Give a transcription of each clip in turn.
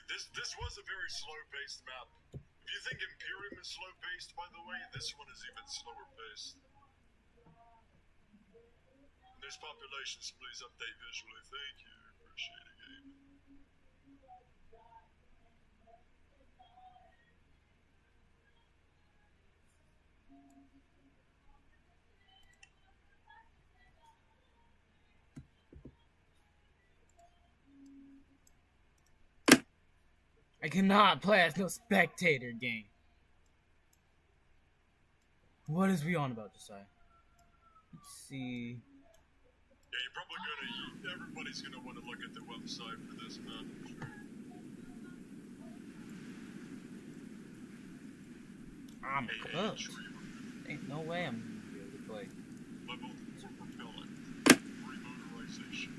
This was a very slow-paced map. If you think Imperium is slow-paced, by the way, this one is even slower-paced. There's populations, please update visually. Thank you. Appreciate it, game. I cannot play as no spectator game. What is we on about, Josiah? Let's see. Yeah, you're probably gonna. Everybody's gonna want to look at the website for this map. I'm cooked. Ain't no way I'm gonna be able to play. Level 4 propellant. Remotorization.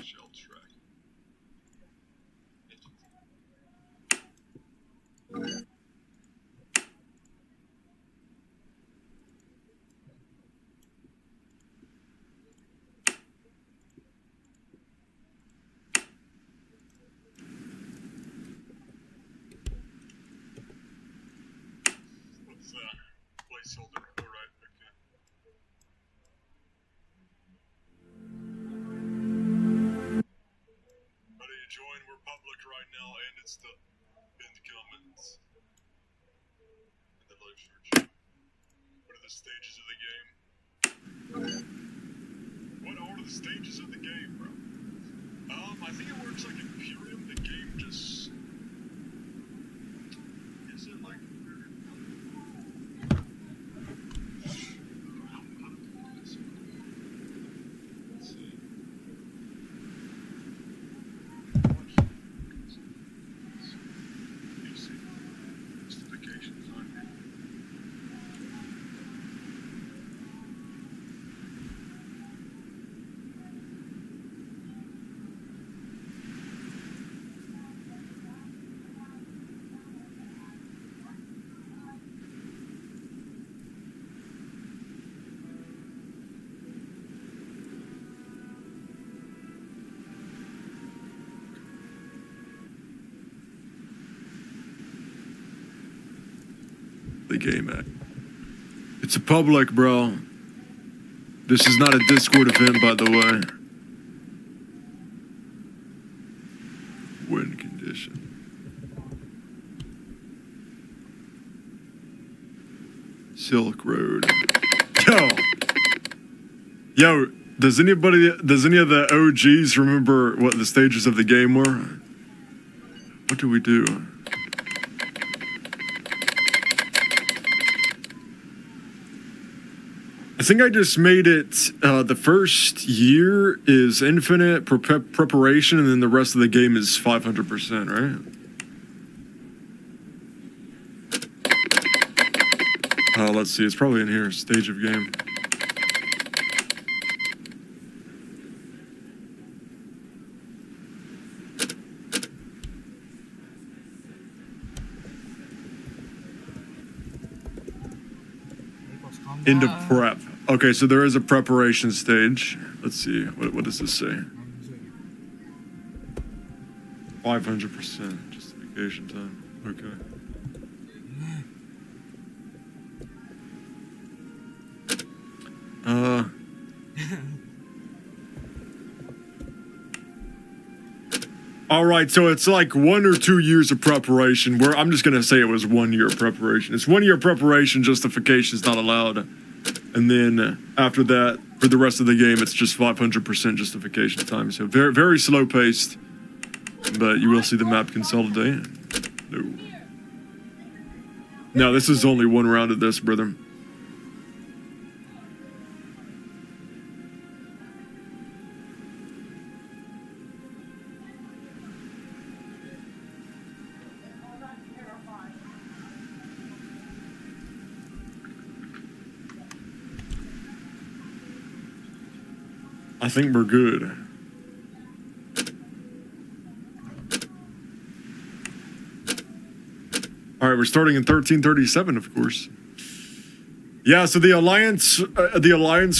Shell track. What's that? Placeholder. Alright, okay. How do you join? We're public right now, and it's the pinned comments. And the live search. What are the stages of the game? What are the stages of the game, bro? I think it works like Imperium. The game just... Is it like... Let's see. Justifications on here. The game act. It's a public, bro. This is not a Discord event, by the way. Win condition. Silk Road. Yo, does any of the OGs remember what the stages of the game were? What do we do? I think I just made it, the first year is infinite preparation, and then the rest of the game is 500%, right? Let's see, it's probably in here, stage of game. Into prep. Okay, so there is a preparation stage. Let's see. What does this say? 500% justification time. Okay. All right, so it's like 1 or 2 years of preparation. Where I'm just gonna say it was 1 year of preparation. It's 1 year of preparation. Justification is not allowed, and then after that, for the rest of the game, it's just 500% justification time. So very, very slow paced, but you will see the map consolidate. No, this is only one round of this, brother. I think we're good. All right, we're starting in 1337, of course. Yeah, so the alliance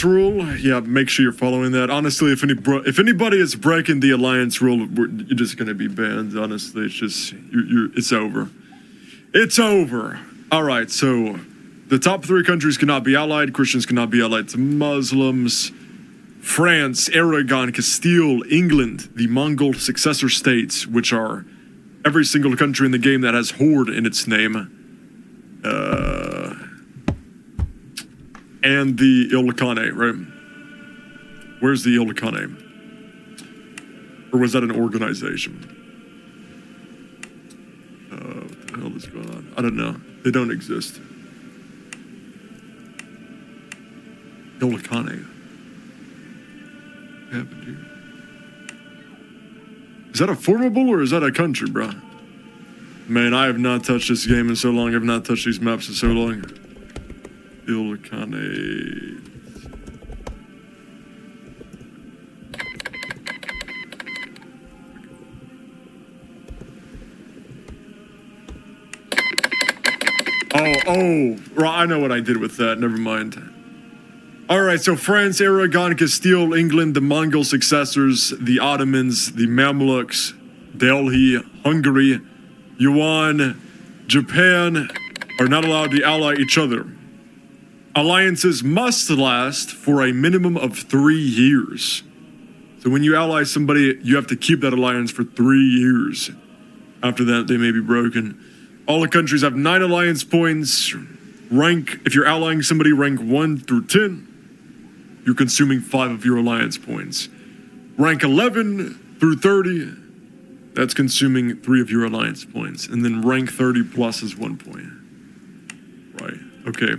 rule. Yeah, make sure you're following that. Honestly, if anybody is breaking the alliance rule, you're just gonna be banned. Honestly, it's just it's over. It's over. All right, so the top 3 countries cannot be allied. Christians cannot be allied to Muslims. France, Aragon, Castile, England, the Mongol successor states, which are every single country in the game that has Horde in its name. And the Ilkhanate, right? Where's the Ilkhanate? Or was that an organization? What the hell is going on? I don't know. They don't exist. Ilkhanate. What happened here? Is that a formable or is that a country, bro? Man, I have not touched this game in so long. I have not touched these maps in so long. Ilkhanate. Oh, right, I know what I did with that. Never mind. All right, so France, Aragon, Castile, England, the Mongol successors, the Ottomans, the Mamluks, Delhi, Hungary, Yuan, Japan are not allowed to ally each other. Alliances must last for a minimum of 3 years. So when you ally somebody, you have to keep that alliance for 3 years. After that, they may be broken. All the countries have 9 alliance points. Rank, if you're allying somebody, rank 1 through 10. You're consuming 5 of your alliance points. Rank 11 through 30, that's consuming 3 of your alliance points. And then rank 30 plus is 1 point. Right, okay.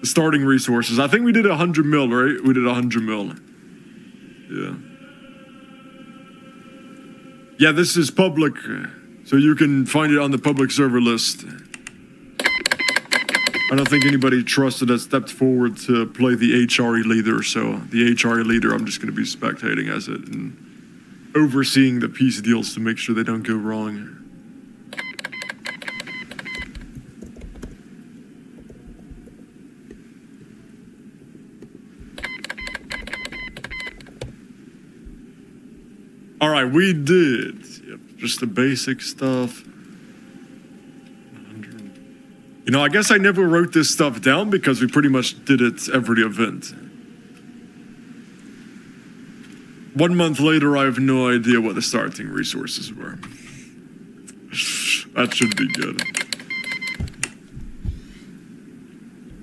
The starting resources. I think we did 100 mil, right? We did 100 mil. Yeah. Yeah, this is public, so you can find it on the public server list. I don't think anybody trusted has stepped forward to play the HRE leader, so the HRE leader, I'm just going to be spectating as it and overseeing the peace deals to make sure they don't go wrong. All right, we did. Yep, just the basic stuff. You know, I guess I never wrote this stuff down because we pretty much did it every event. 1 month later, I have no idea what the starting resources were. That should be good.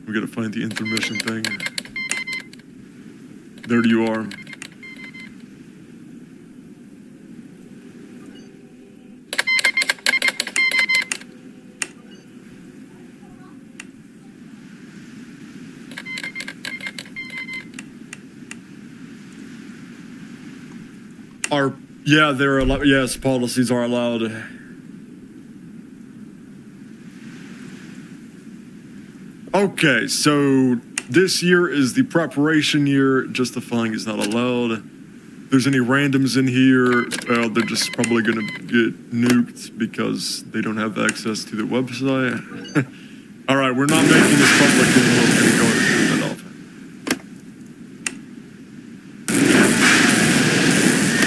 We gotta find the intermission thing. There you are. Yeah, they're allowed. Yes, policies are allowed. Okay, so this year is the preparation year. Justifying is not allowed. If there's any randoms in here, well, they're just probably gonna get nuked because they don't have access to the website. All right, we're not making this public anymore. We're gonna go ahead and turn that off.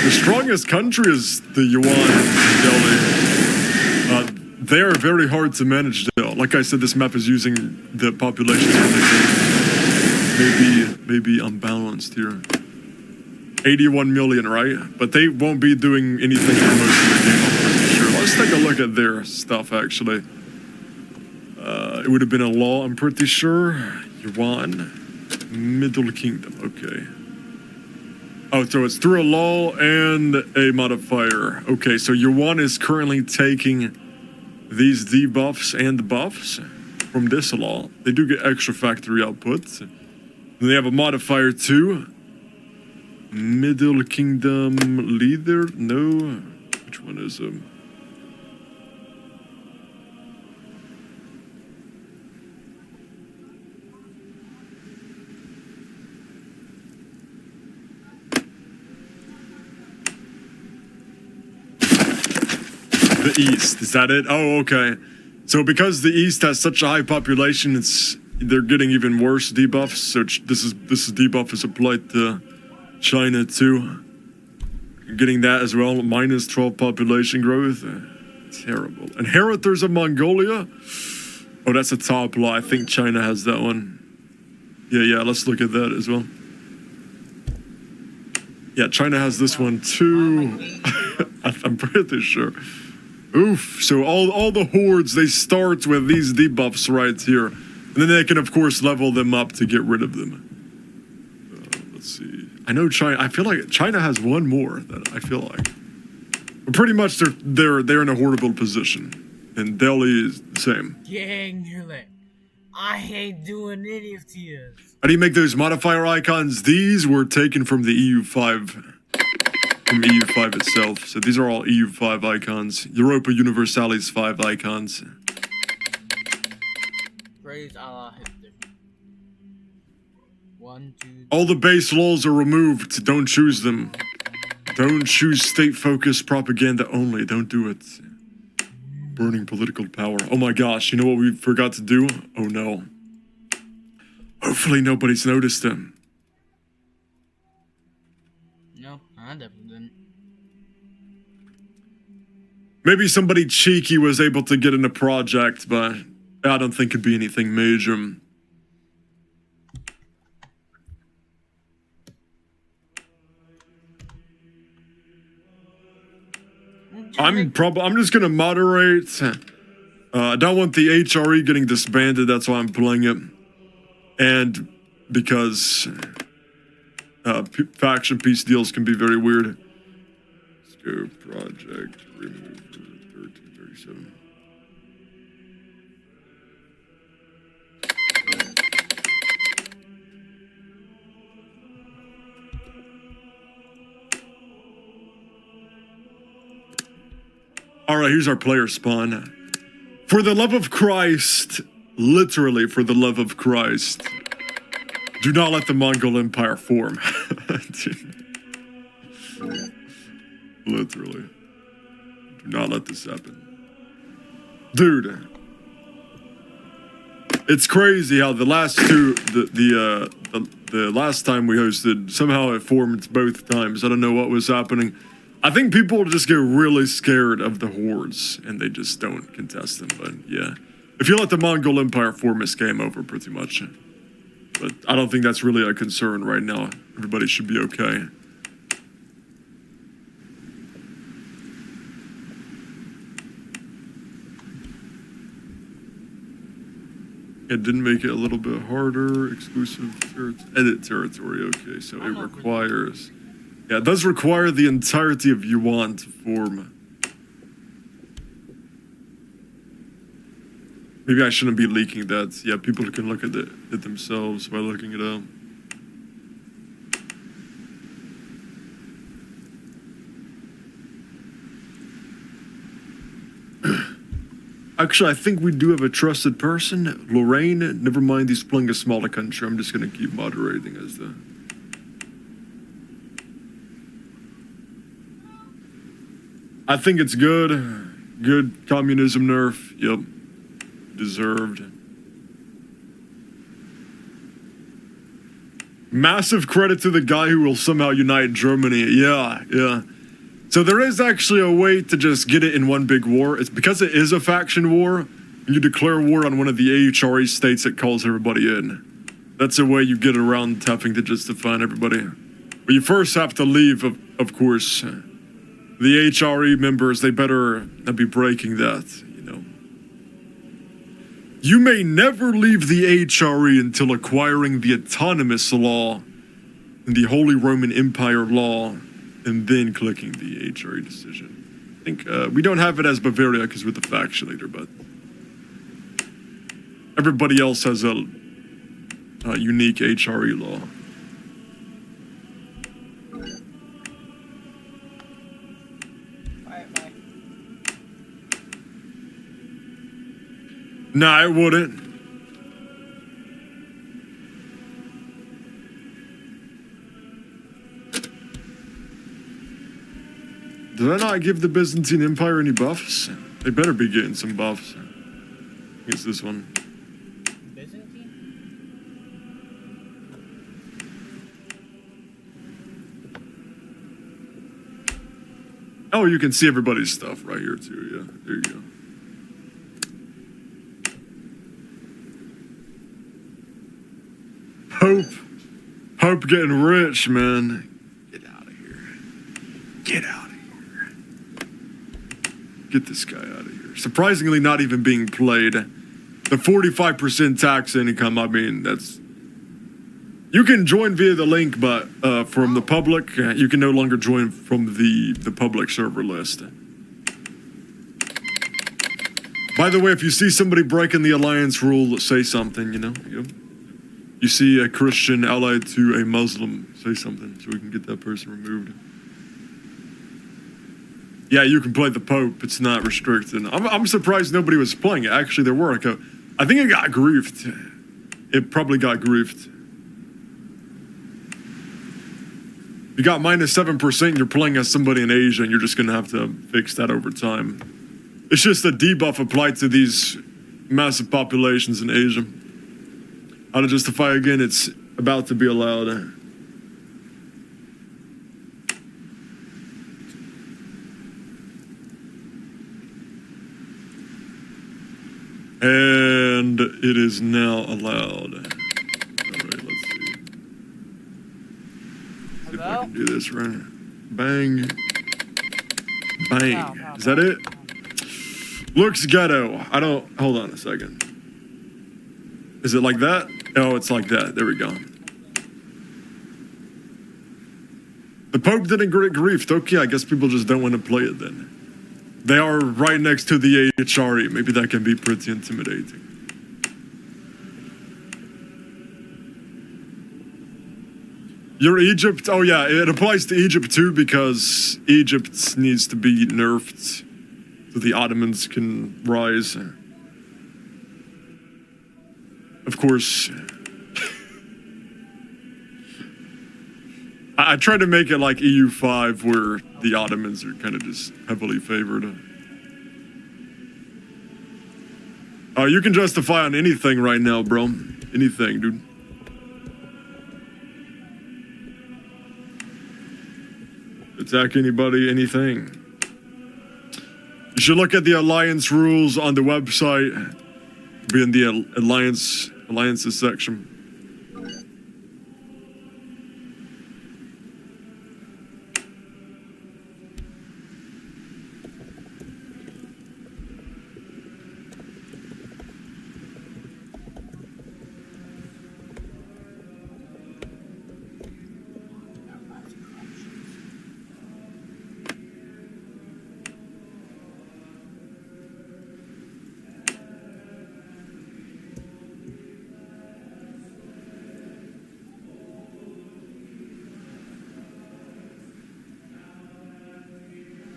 The strongest country is the Yuan Delhi. They are very hard to manage though. Like I said, this map is using the populations from the game. Maybe unbalanced here. 81 million, right? But they won't be doing anything for most of the game, I'm pretty sure. Let's take a look at their stuff, actually. It would have been a law, I'm pretty sure. Yuan, Middle Kingdom, okay. Oh, so it's through a law and a modifier. Okay, so Yuan is currently taking these debuffs and buffs from this law. They do get extra factory output. And they have a modifier too. Middle Kingdom leader? No. Which one is him? The East, is that it? Oh, okay. So because the East has such a high population, it's they're getting even worse debuffs. So this debuff is applied to China too. Getting that as well. Minus 12 population growth. Terrible. Inheritors of Mongolia. Oh, that's a top law. I think China has that one. Yeah. Let's look at that as well. Yeah, China has this one too. I'm pretty sure. Oof. So all the hordes, they start with these debuffs right here. And then they can, of course, level them up to get rid of them. Let's see. I know China. I feel like China has one more. That I feel like. But pretty much they're in a horrible position. And Delhi is the same. Gang, you're like, I hate doing any of these. How do you make those modifier icons? These were taken from the EU5. From EU5 itself. So these are all EU5 icons. Europa Universalis 5 icons. Praise Allah. 1, 2. All the base laws are removed. Don't choose them. Don't choose state-focused propaganda only. Don't do it. Burning political power. Oh my gosh, you know what we forgot to do? Oh no. Hopefully nobody's noticed them. No, I definitely didn't. Maybe somebody cheeky was able to get in a project, but I don't think it'd be anything major. I'm just gonna moderate. I don't want the HRE getting disbanded. That's why I'm playing it, and because faction peace deals can be very weird. Let's go project remove 1337. All right, here's our player spawn. For the love of Christ, literally for the love of Christ, do not let the Mongol Empire form. Literally. Do not let this happen. Dude. It's crazy how the last two, the last time we hosted, somehow it formed both times. I don't know what was happening. I think people just get really scared of the hordes, and they just don't contest them, but yeah. If you let the Mongol Empire form, it's game over, pretty much. But I don't think that's really a concern right now. Everybody should be okay. It didn't make it a little bit harder. Exclusive edit territory, okay, so it requires... Yeah, it does require the entirety of Yuan to form. Maybe I shouldn't be leaking that. Yeah, people can look at it themselves by looking it up. Actually, I think we do have a trusted person. Lorraine, never mind he's playing a smaller country. I'm just going to keep moderating as the... I think it's good. Good communism nerf. Yep. Deserved. Massive credit to the guy who will somehow unite Germany. Yeah. So there is actually a way to just get it in one big war. It's because it is a faction war. You declare war on one of the AHRE states that calls everybody in. That's a way you get around having to just define everybody. But you first have to leave, of course. The HRE members, they better not be breaking that, you know. You may never leave the HRE until acquiring the autonomous law and the Holy Roman Empire law, and then clicking the HRE decision. I think we don't have it as Bavaria because we're the faction leader, but everybody else has a unique HRE law. Nah, it wouldn't. Did I not give the Byzantine Empire any buffs? They better be getting some buffs. I think it's this one. Byzantine? Oh, you can see everybody's stuff right here too. Yeah, there you go. Hope getting rich, man. Get out of here. Get out of here. Get this guy out of here. Surprisingly, not even being played. The 45% tax income, I mean, that's... You can join via the link, but from the public, you can no longer join from the public server list. By the way, if you see somebody breaking the alliance rule, say something, you know? You see a Christian allied to a Muslim, say something so we can get that person removed. Yeah, you can play the Pope. It's not restricted. I'm surprised nobody was playing it. Actually, there were. I think it got griefed. It probably got griefed. You got minus 7%, you're playing as somebody in Asia, and you're just going to have to fix that over time. It's just a debuff applied to these massive populations in Asia. How to justify again, it's about to be allowed. And it is now allowed. Alright, let's see. See if I can do this right. Bang. Bang. Is that it? Looks ghetto. Hold on a second. Is it like that? Oh, it's like that. There we go. The Pope didn't get griefed. Okay, I guess people just don't want to play it then. They are right next to the HRE. Maybe that can be pretty intimidating. You're Egypt? Oh yeah, it applies to Egypt too because Egypt needs to be nerfed so the Ottomans can rise. Of course, I tried to make it like EU5 where the Ottomans are kind of just heavily favored. You can justify on anything right now, bro. Anything, dude. Attack anybody, anything. You should look at the alliance rules on the website. Be in the alliances section.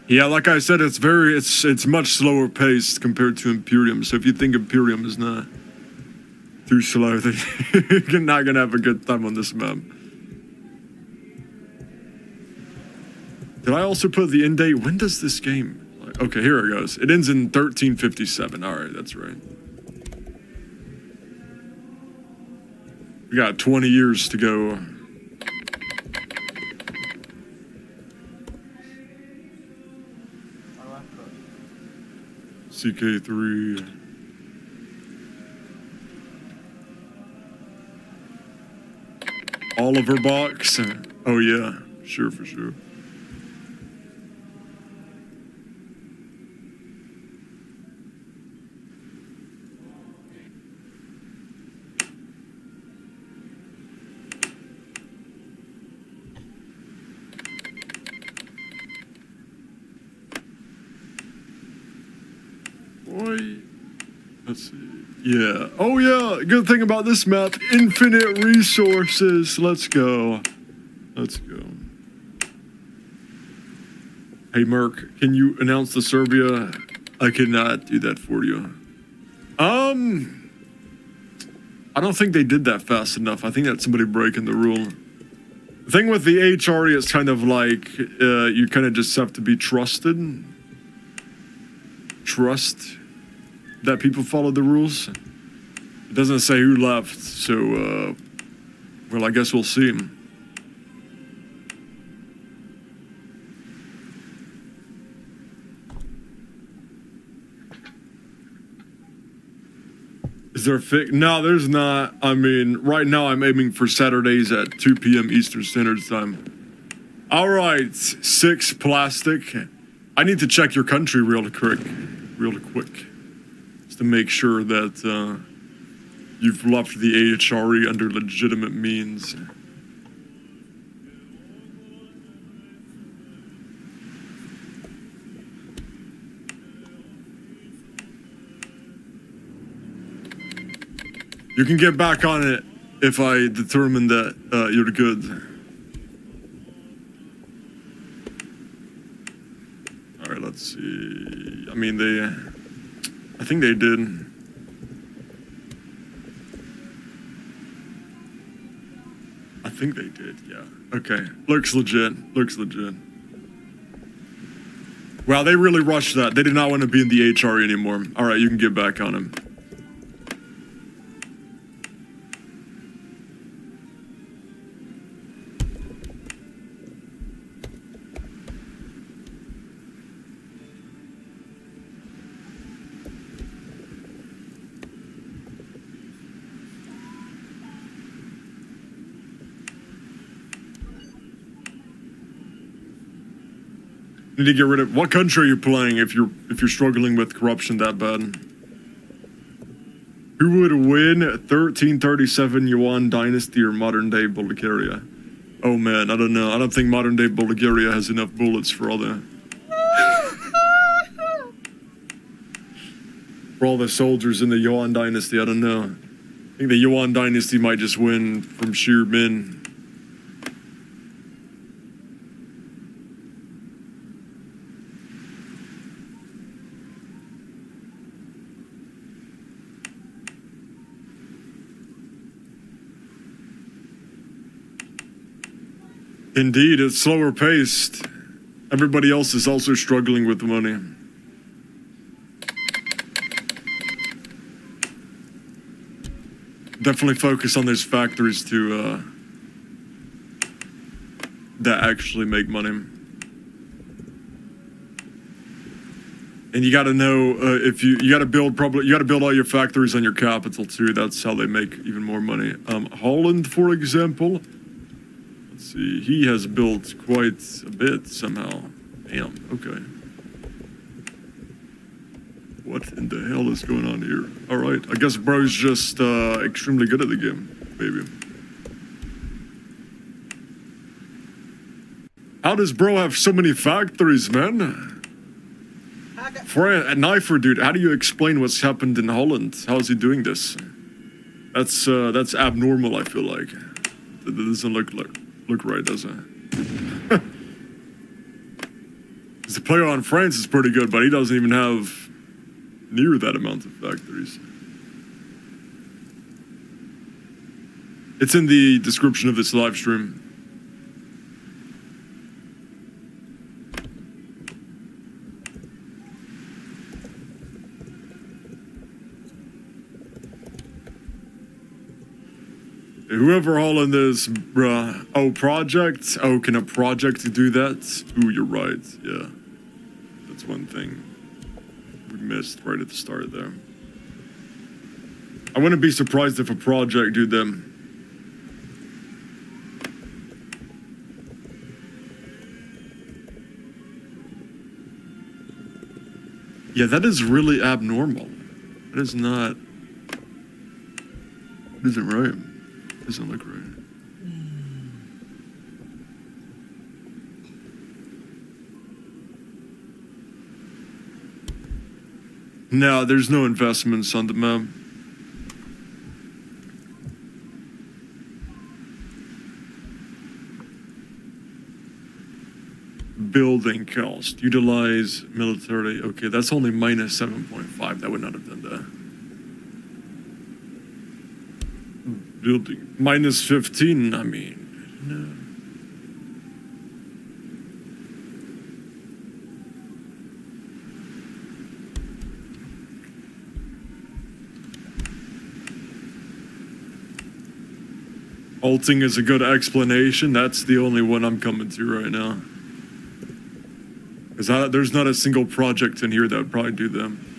Yeah, like I said, it's much slower paced compared to Imperium. So if you think Imperium is not too slow, then you're not gonna have a good time on this map. Did I also put the end date? When does this game? Okay, here it goes. It ends in 1357. All right, that's right. We got 20 years to go. CK3. Oliver box. Oh yeah, sure, for sure. Boy, let's see. Yeah. Oh yeah. Good thing about this map: infinite resources. Let's go. Let's go. Hey Merc, can you announce the Serbia? I cannot do that for you. I don't think they did that fast enough. I think that's somebody breaking the rule. The thing with the HRE is kind of like you kind of just have to be trusted. Trust that people follow the rules. It doesn't say who left, so well, I guess we'll see. Is there a No, there's not. I mean, right now I'm aiming for Saturdays at 2 p.m. Eastern Standard Time. All right, 6 plastic. I need to check your country real quick, just to make sure that you've left the AHRE under legitimate means. You can get back on it if I determine that you're good. All right, let's see. I mean, I think they did. I think they did, yeah. Okay, looks legit. Wow, they really rushed that. They did not want to be in the HRE anymore. All right, you can get back on him. Need to get rid of. What country are you playing if you're struggling with corruption that bad? Who would win 1337 Yuan Dynasty or modern day Bulgaria? Oh man, I don't know. I don't think modern day Bulgaria has enough bullets for all the soldiers in the Yuan Dynasty. I don't know. I think the Yuan Dynasty might just win from sheer min. Indeed, it's slower paced. Everybody else is also struggling with money. Definitely focus on those factories to that actually make money. And you got to know if you got to build all your factories on your capital too. That's how they make even more money. Holland, for example. Let's see, he has built quite a bit somehow. Damn, okay. What in the hell is going on here? All right, I guess bro's just extremely good at the game, maybe. How does bro have so many factories, man? For a knifer, dude, how do you explain what's happened in Holland? How is he doing this? That's abnormal, I feel like. That doesn't look right, does it? The player on France is pretty good, but he doesn't even have near that amount of factories. It's in the description of this live stream. Whoever Holland is, bruh. Oh, project? Oh, can a project do that? Ooh, you're right. Yeah. That's one thing we missed right at the start there. I wouldn't be surprised if a project did them. Yeah, that is really abnormal. That is not... It isn't right. Doesn't look right. No, there's no investments on the map. Building cost. Utilize military. Okay, that's only minus 7.5. That would not have done that. Building minus 15, I mean, no. Halting is a good explanation. That's the only one I'm coming to right now. Because there's not a single project in here that would probably do them.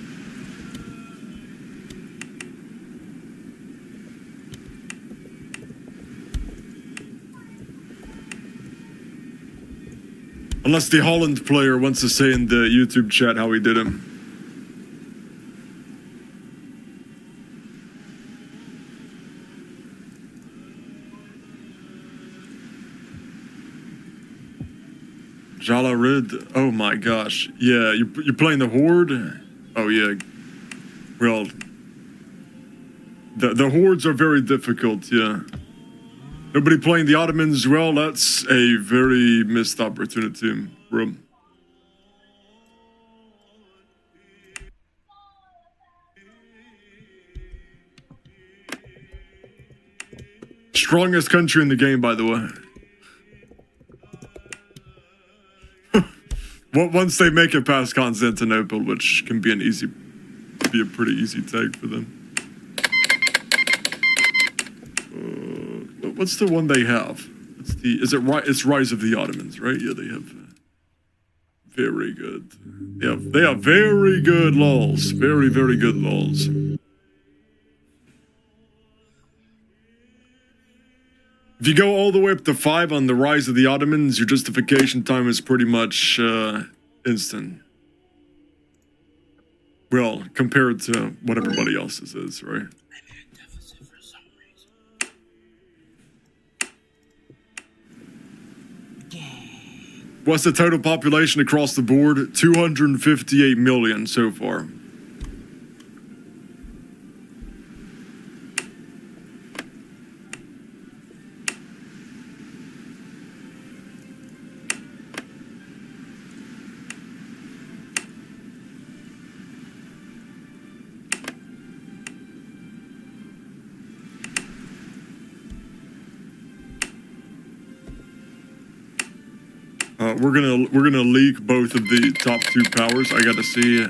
Unless the Holland player wants to say in the YouTube chat how he did him. Jala Rid. Oh my gosh. Yeah, you're playing the Horde? Oh yeah. Well, the Hordes are very difficult, yeah. Nobody playing the Ottomans, well, that's a very missed opportunity, bro. Strongest country in the game, by the way. Once they make it past Constantinople, which can be a pretty easy take for them. What's the one they have? It's Rise of the Ottomans, right? Yeah, they have very good. They have very good laws. Very, very good laws. If you go all the way up to 5 on the Rise of the Ottomans, your justification time is pretty much instant. Well, compared to what everybody else's is, right? What's the total population across the board? 258 million so far. We're gonna leak both of the top 2 powers. I gotta see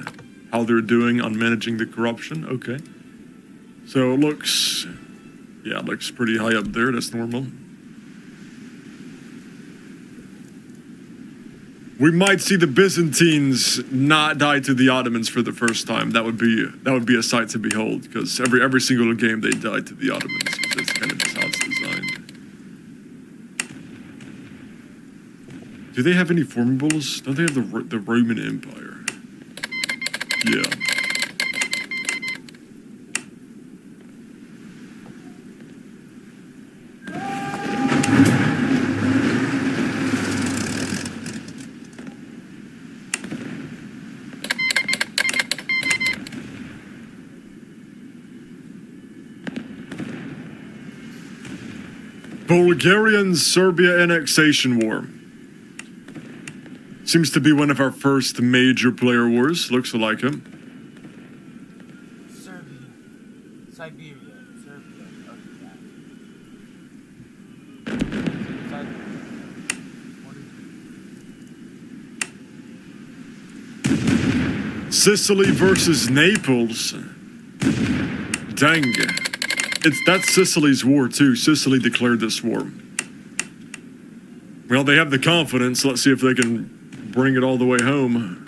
how they're doing on managing the corruption. Okay, so it looks pretty high up there. That's normal. We might see the Byzantines not die to the Ottomans for the first time. That would be a sight to behold, because every single game they died to the Ottomans. That's kind of just how it's designed. Do they have any formables? Don't they have the Roman Empire? Yeah. Bulgarian-Serbia annexation war. Seems to be one of our first major player wars. Looks like him. Serbia. Siberia. Serbia. Okay. Sicily versus Naples. Dang. That's Sicily's war too. Sicily declared this war. Well, they have the confidence. Let's see if they can bring it all the way home.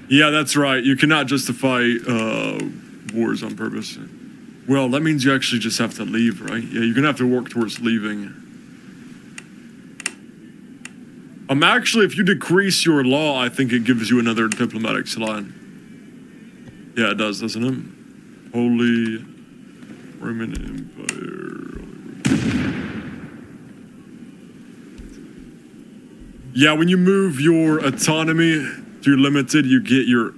Yeah, that's right. You cannot justify wars on purpose. Well, that means you actually just have to leave, right? Yeah, you're gonna have to work towards leaving. Actually, if you decrease your law, I think it gives you another diplomatic slot. Yeah, it does, doesn't it? Holy Roman Empire. Yeah, when you move your autonomy to limited, you get your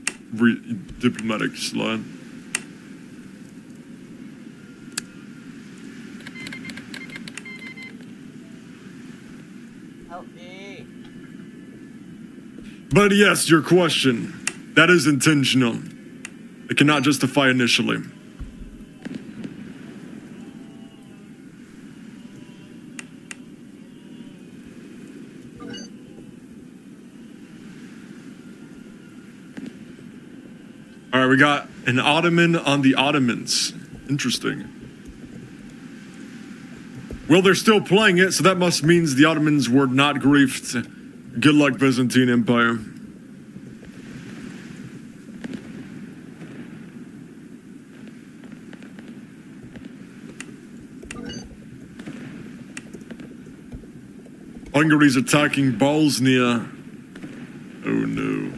diplomatic slot. Help me. But yes, your question, that is intentional. It cannot justify initially. All right, we got an Ottoman on the Ottomans. Interesting. Well, they're still playing it, so that must means the Ottomans were not griefed. Good luck, Byzantine Empire. Hungary's attacking Bosnia. Oh no.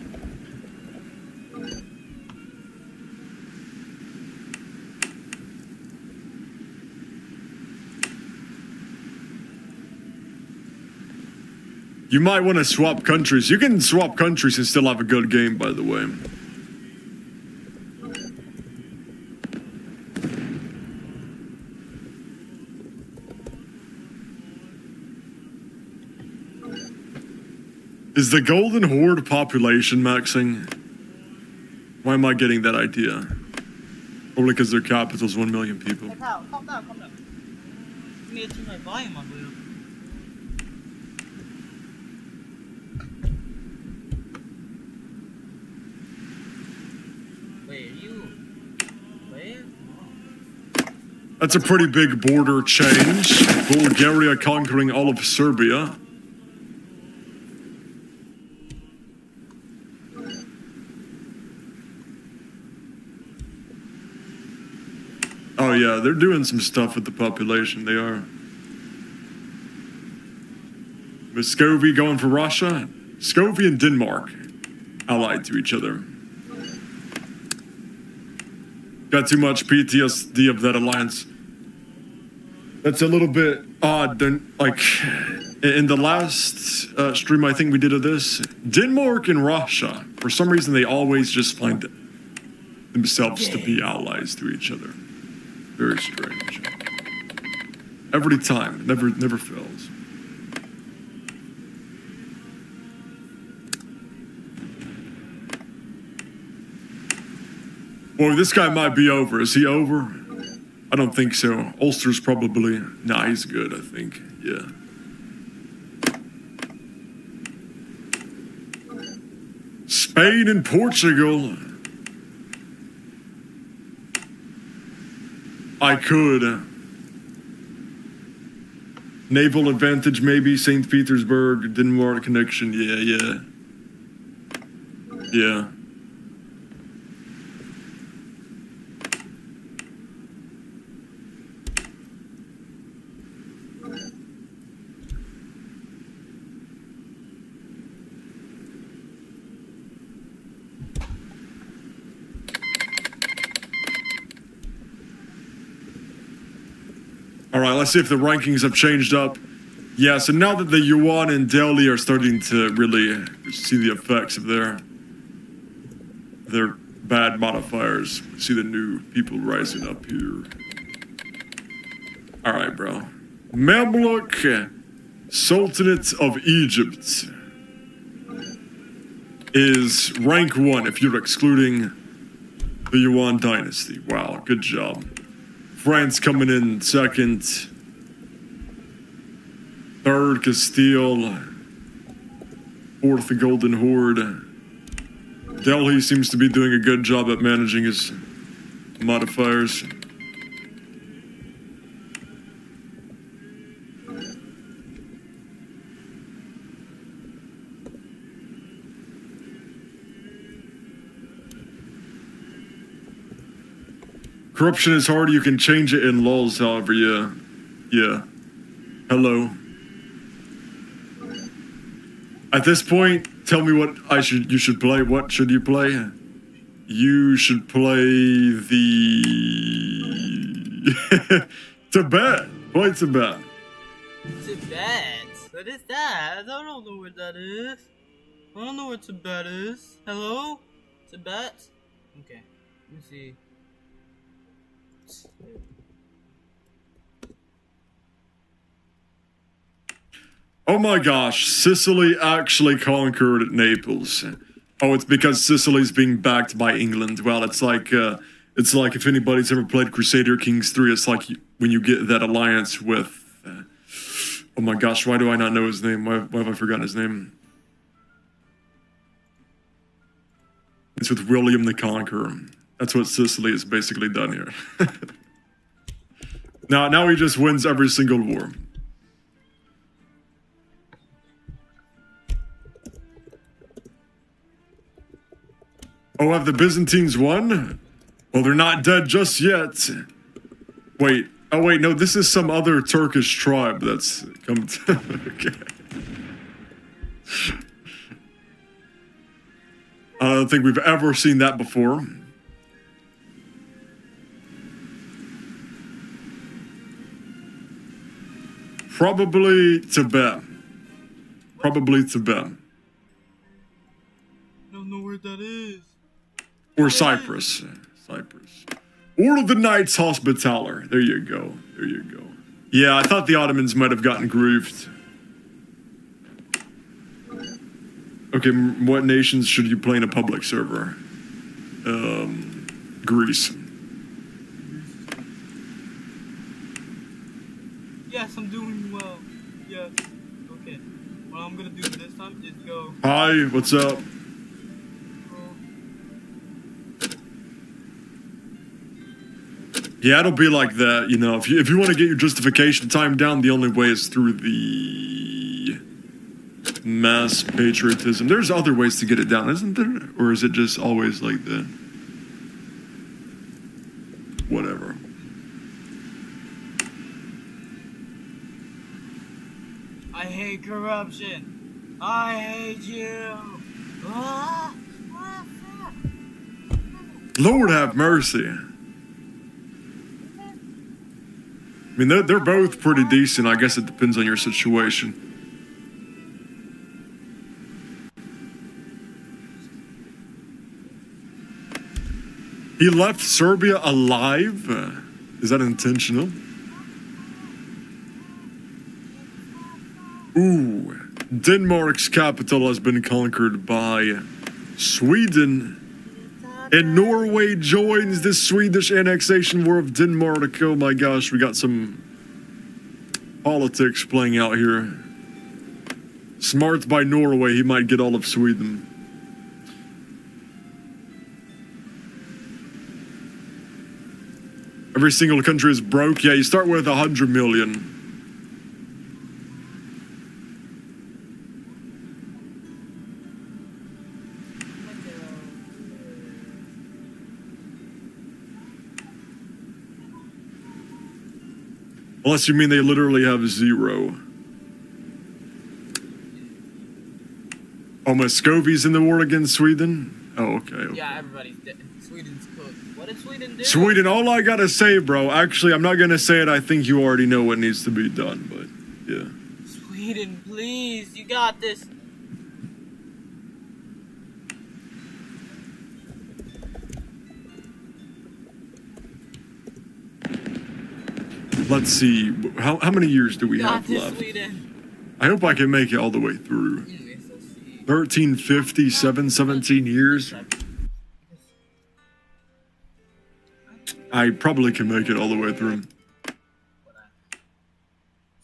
You might want to swap countries. You can swap countries and still have a good game, by the way. Is the Golden Horde population maxing? Why am I getting that idea? Probably because their capital's 1 million people. Hey pal, calm down, calm down. You need to turn my volume on, will you? Wait, are you... Where? That's a pretty big border change. Bulgaria conquering all of Serbia. Oh yeah, they're doing some stuff with the population, they are. Muscovy going for Russia? Muscovy and Denmark allied to each other. Got too much PTSD of that alliance. That's a little bit odd. Like, in the last stream I think we did of this, Denmark and Russia, for some reason they always just find themselves to be allies to each other. Very strange. Every time, never fails. Boy, this guy might be over. Is he over? I don't think so. Ulster's probably... Nah, he's good, I think. Yeah. Spain and Portugal. I could. Naval advantage, maybe. St. Petersburg, Denmark connection. Yeah. Yeah. All right, let's see if the rankings have changed up. Yeah, so now that the Yuan and Delhi are starting to really see the effects of their bad modifiers, see the new people rising up here. All right, bro. Mamluk Sultanate of Egypt is rank 1 if you're excluding the Yuan dynasty. Wow, good job. France coming in second. Third, Castile. Fourth, the Golden Horde. Delhi seems to be doing a good job at managing his modifiers. Corruption is hard, you can change it in laws, however, yeah. Yeah. Hello. At this point, tell me what you should play. What should you play? You should play the... Tibet. Play Tibet. Tibet? What is that? I don't know what that is. I don't know what Tibet is. Hello? Tibet? Okay. Let me see. Oh my gosh, Sicily actually conquered Naples. Oh, it's because Sicily's being backed by England. Well, it's like if anybody's ever played Crusader Kings 3, it's like when you get that alliance with... oh my gosh, why do I not know his name? Why have I forgotten his name? It's with William the Conqueror. That's what Sicily has basically done here. Now he just wins every single war. Oh, have the Byzantines won? Well, they're not dead just yet. Wait. Oh, wait, no, this is some other Turkish tribe that's come to... Okay. I don't think we've ever seen that before. Probably Tibet. Probably Tibet. I don't know where that is. Or Cyprus. Cyprus. Order of the Knights Hospitaller. There you go. There you go. Yeah, I thought the Ottomans might have gotten grooved. Okay, what nations should you play in a public server? Greece. Yes, I'm doing well. Yes. Okay. What I'm gonna do this time is go. Hi, what's up? Yeah, it'll be like that, you know. If you want to get your justification time down, the only way is through the mass patriotism. There's other ways to get it down, isn't there? Or is it just always like that? Whatever. I hate corruption. I hate you. Ah, Lord have mercy. I mean, they're both pretty decent. I guess it depends on your situation. He left Serbia alive? Is that intentional? Ooh, Denmark's capital has been conquered by Sweden. And Norway joins the Swedish annexation war of Denmark. Oh my gosh, we got some politics playing out here. Smart by Norway, he might get all of Sweden. Every single country is broke. Yeah, you start with 100 million. Unless you mean they literally have 0. Oh, Muscovy's in the war against Sweden? Oh, okay. Yeah, everybody's dead. Sweden's cooked. What did Sweden do? Sweden, all I gotta say, bro, actually, I'm not gonna say it. I think you already know what needs to be done, but yeah. Sweden, please, you got this. Let's see, how many years do we Got have this, left? Sweden. I hope I can make it all the way through. 1357, 17 years. I probably can make it all the way through.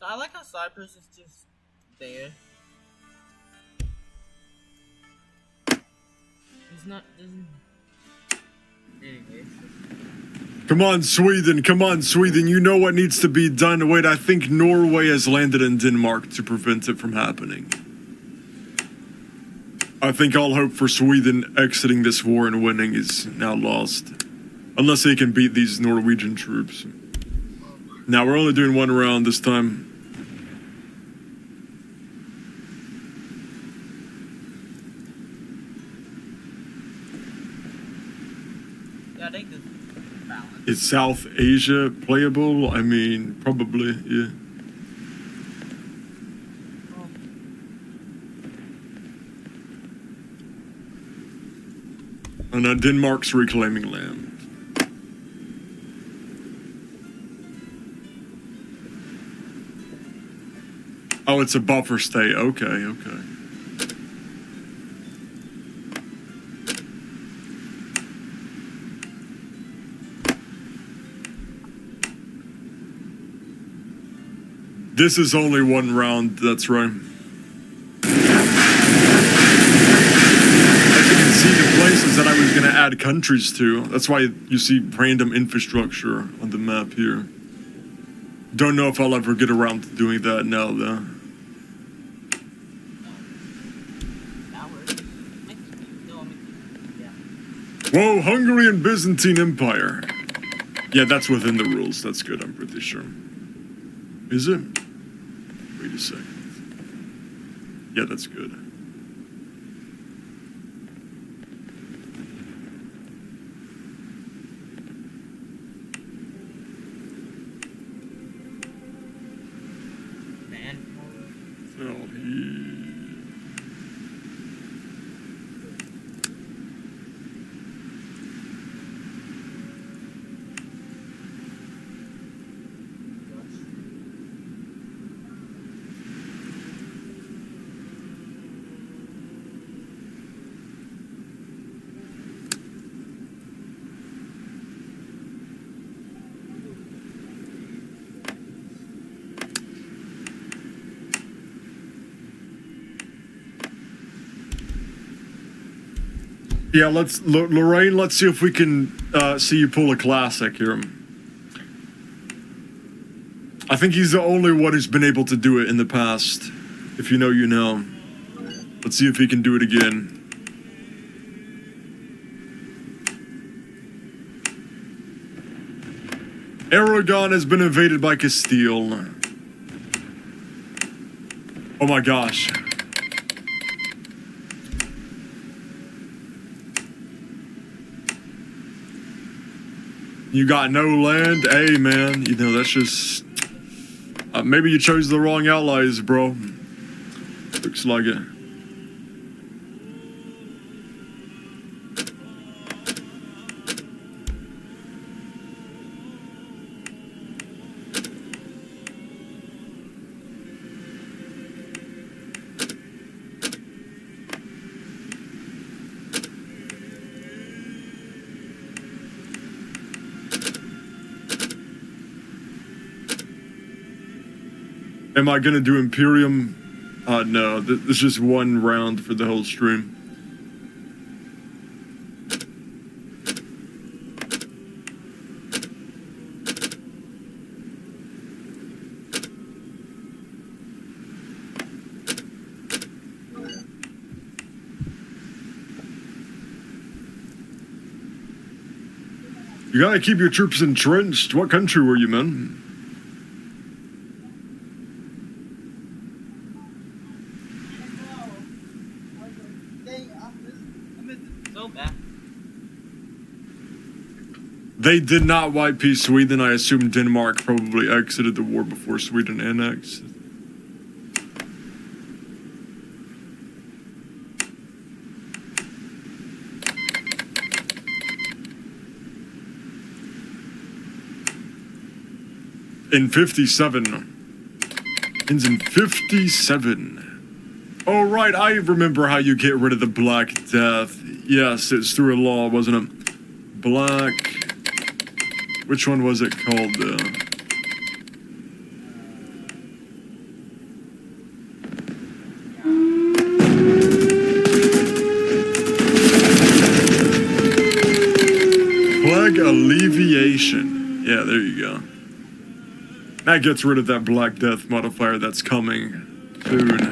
So I like how Cyprus is just there. He's not. Anyway. Come on, Sweden. Come on, Sweden. You know what needs to be done. Wait, I think Norway has landed in Denmark to prevent it from happening. I think all hope for Sweden exiting this war and winning is now lost. Unless they can beat these Norwegian troops. Now, we're only doing one round this time. Yeah, I think this is balanced. Is South Asia playable? I mean, probably, yeah. And Denmark's reclaiming land. Oh, it's a buffer state. Okay, okay. This is only one round, that's right. As you can see, the places that I was going to add countries to, that's why you see random infrastructure on the map here. Don't know if I'll ever get around to doing that now, though. Whoa, Hungary and Byzantine Empire. Yeah, that's within the rules. That's good, I'm pretty sure. Is it? Wait a second. Yeah, that's good. Oh, yeah, Lorraine, let's see if we can see you pull a classic here. I think he's the only one who's been able to do it in the past. If you know, you know. Let's see if he can do it again. Aragon has been invaded by Castile. Oh my gosh. You got no land? Hey, man, you know, that's just... maybe you chose the wrong allies, bro. Looks like it. Am I gonna do Imperium? No, this is just one round for the whole stream. You gotta keep your troops entrenched. What country were you, man? They did not white peace Sweden. I assume Denmark probably exited the war before Sweden annexed. In 57. Ends in 57. Oh, right, I remember how you get rid of the Black Death. Yes, it's through a law, wasn't it? Black... Which one was it called? Plague Alleviation. Yeah, there you go. That gets rid of that Black Death modifier that's coming soon.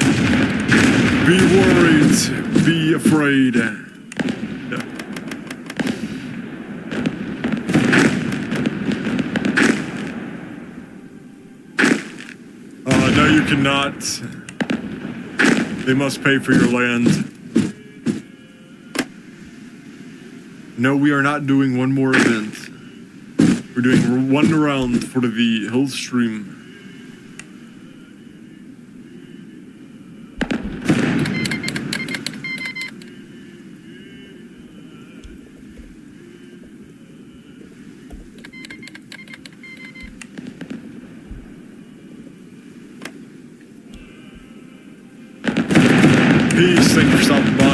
Be worried. Be afraid. No, you cannot. They must pay for your land. No, we are not doing one more event. We're doing one round for the whole stream. Peace, thank you for stopping by.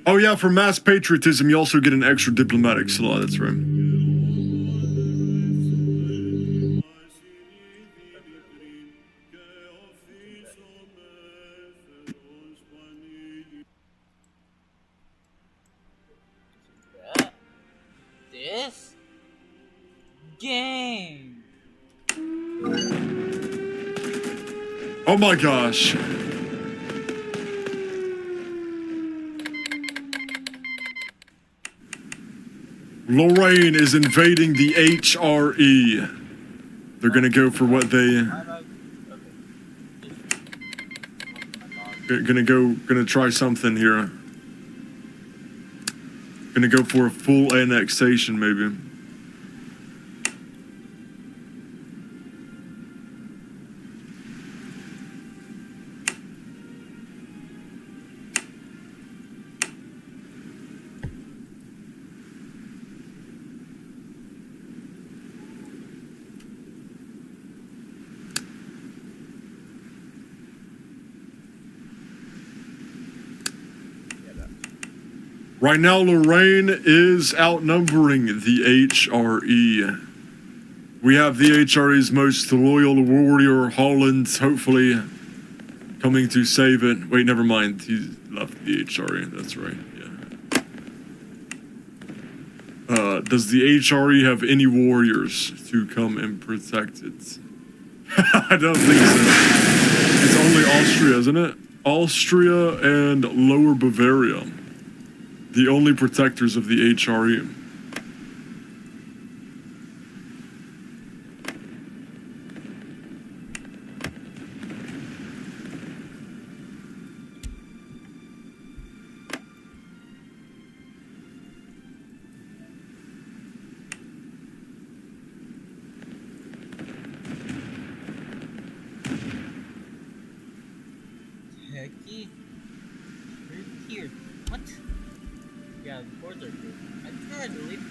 Oh yeah, for mass patriotism, you also get an extra diplomatic slot, that's right. this? Game. Oh my gosh. Lorraine is invading the HRE. They're gonna go for what they... Gonna try something here. Gonna go for a full annexation, maybe. Right now, Lorraine is outnumbering the HRE. We have the HRE's most loyal warrior, Holland, hopefully coming to save it. Wait, never mind. He left the HRE. That's right. Yeah. Does the HRE have any warriors to come and protect it? I don't think so. It's only Austria, isn't it? Austria and Lower Bavaria. The only protectors of the HRE. Hecky? Right here. What? Yeah, the boards are good. I tried to leave.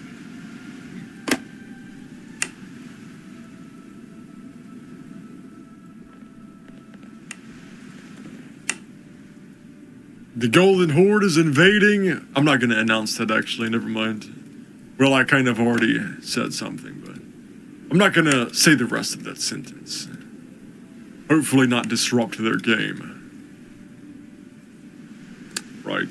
The Golden Horde is invading. I'm not going to announce that, actually. Never mind. Well, I kind of already said something, but I'm not going to say the rest of that sentence. Hopefully not disrupt their game. Right.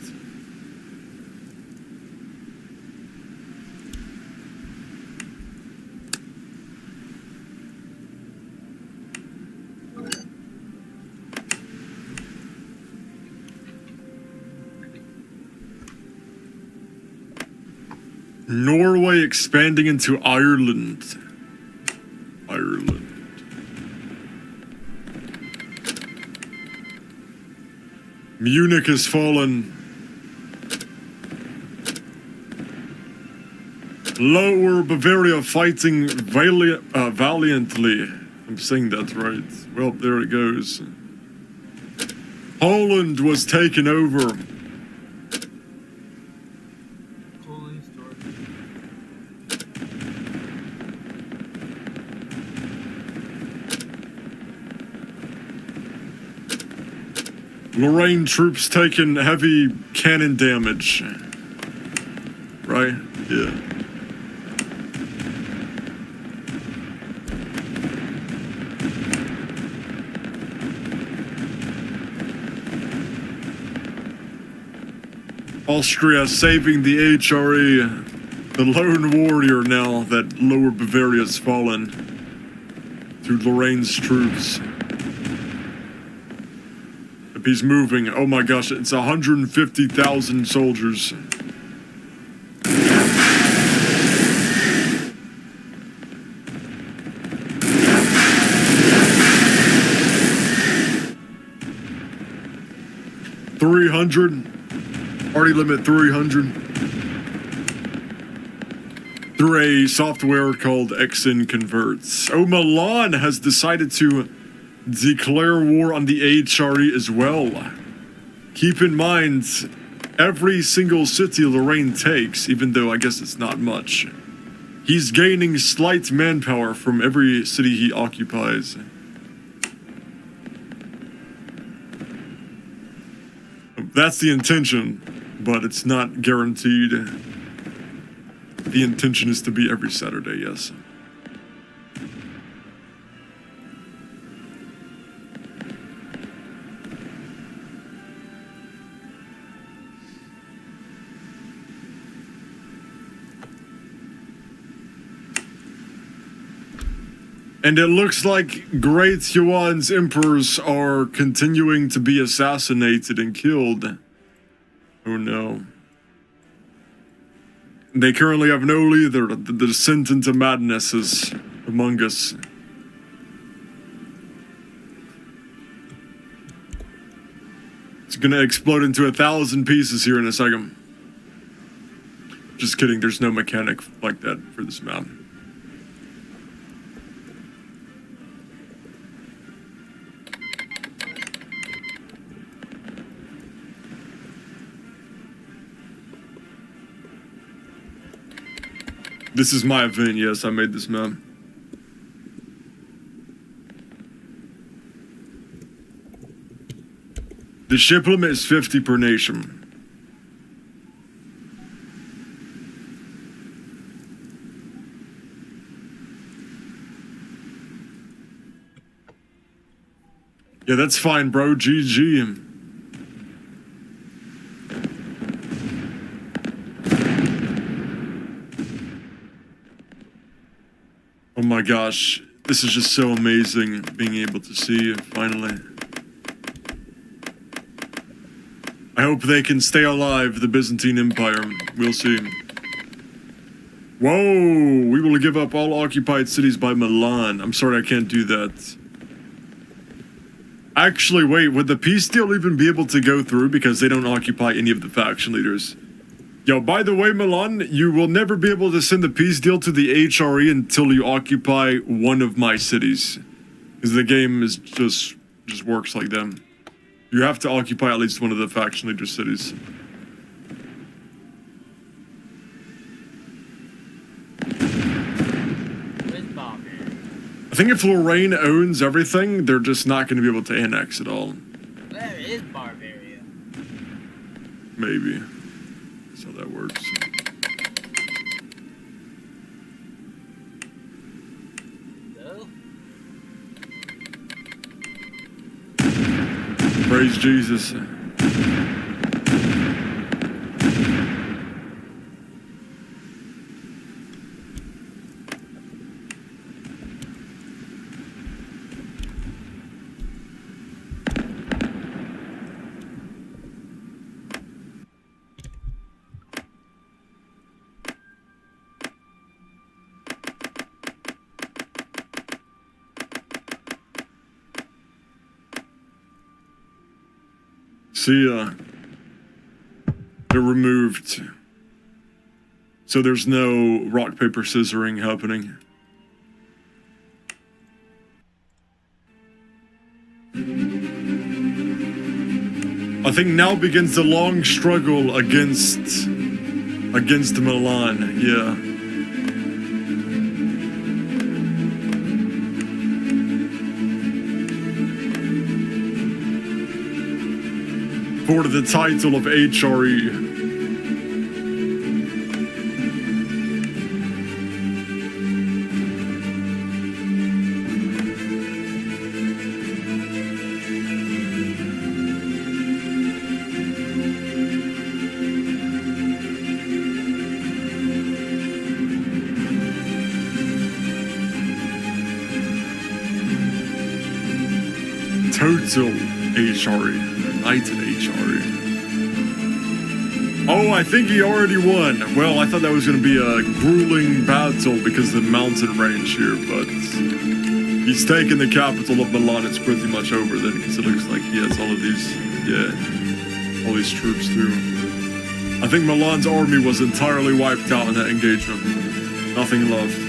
Norway expanding into Ireland. Munich has fallen. Lower Bavaria fighting valiantly. I'm saying that right. Well, there it goes. Poland was taken over. Lorraine troops taking heavy cannon damage. Right? Yeah. Austria saving the HRE, the lone warrior now that Lower Bavaria's fallen to Lorraine's troops. He's moving. Oh my gosh, it's 150,000 soldiers. Party limit 300. Through a software called Exin Converts. Oh, Milan has decided to declare war on the HRE as well. Keep in mind, every single city Lorraine takes, even though I guess it's not much, he's gaining slight manpower from every city he occupies. That's the intention, but it's not guaranteed. The intention is to be every Saturday, yes. And it looks like Great Yuan's emperors are continuing to be assassinated and killed. Oh no. They currently have no leader. The descendant of madness is among us. It's gonna explode into 1,000 pieces here in a second. Just kidding, there's no mechanic like that for this map. This is my event, yes, I made this map. The ship limit is 50 per nation. Yeah, that's fine, bro. GG. Oh my gosh, this is just so amazing being able to see finally. I hope they can stay alive, the Byzantine Empire. We'll see. Whoa, we will give up all occupied cities by Milan. I'm sorry, I can't do that. Actually, wait, would the peace deal even be able to go through because they don't occupy any of the faction leaders? Yo, by the way, Milan, you will never be able to send the peace deal to the HRE until you occupy one of my cities. Because the game is just works like that. You have to occupy at least one of the faction leader cities. I think if Lorraine owns everything, they're just not going to be able to annex it all. Where is Bavaria? Maybe. That's how that works. No? Praise Jesus. See, they're removed. So there's no rock, paper, scissoring happening. I think now begins the long struggle against Milan, yeah. For the title of HRE. Total HRE. United HRE. Oh, I think he already won. Well, I thought that was going to be a grueling battle because of the mountain range here, but he's taken the capital of Milan. It's pretty much over then because it looks like he has all of these, all these troops through. I think Milan's army was entirely wiped out in that engagement. Nothing left.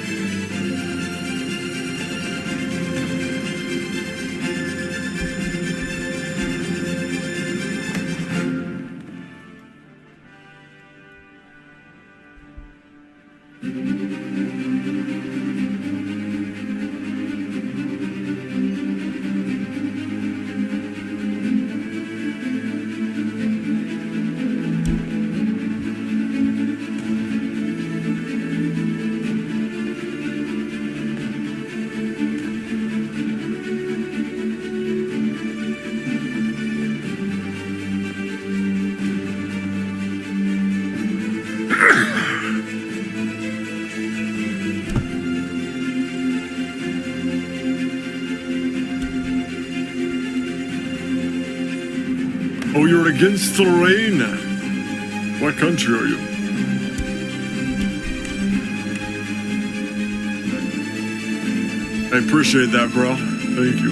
Oh, you're against the rain. What country are you? I appreciate that, bro. Thank you.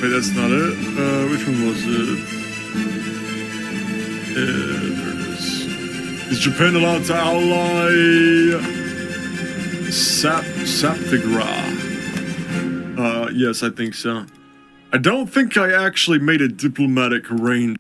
Wait, that's not it. Which one was it? There it is. Is Japan allowed to ally Saptigra? Yes, I think so. I don't think I actually made a diplomatic arrangement.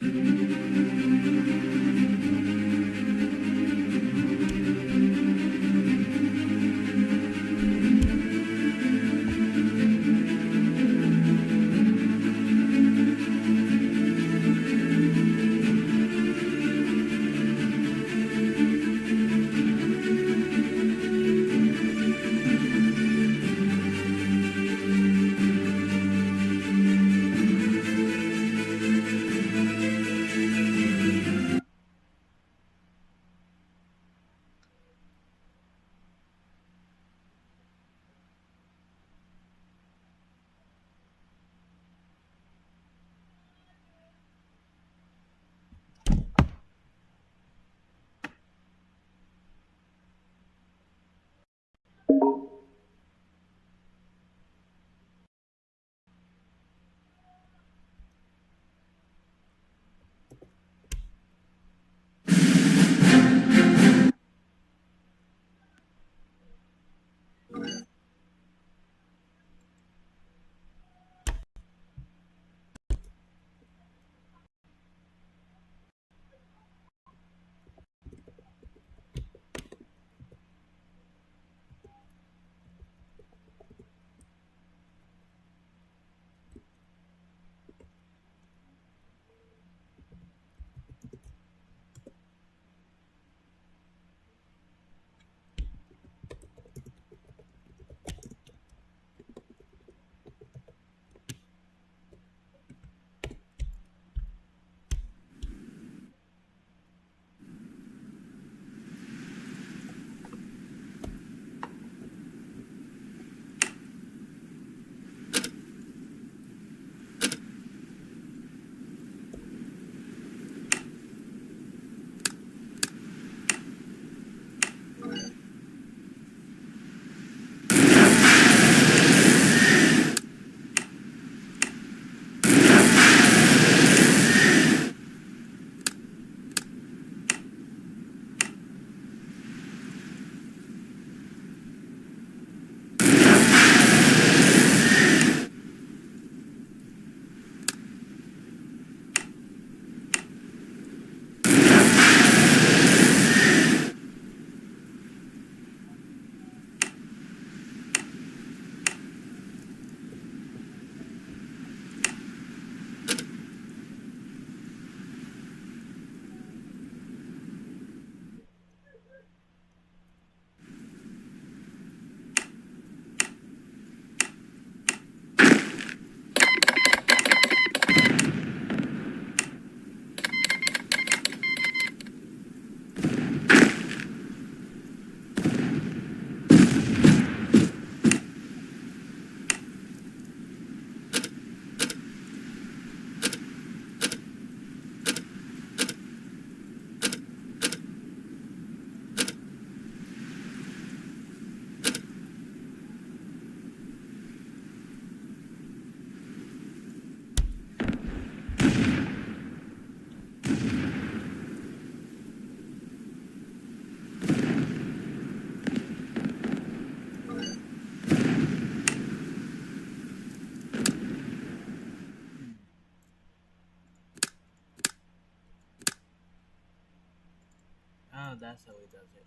Oh, that's how he does it.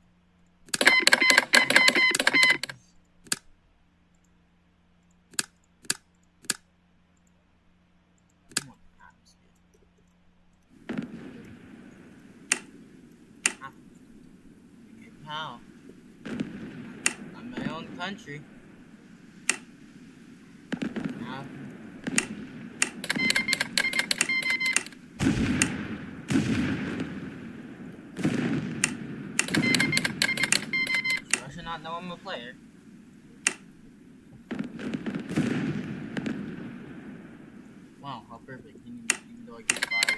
Come on, atmosphere. Okay, pal. I'm my own country. Now. now I'm a player. Wow, how perfect. Even though I get 5.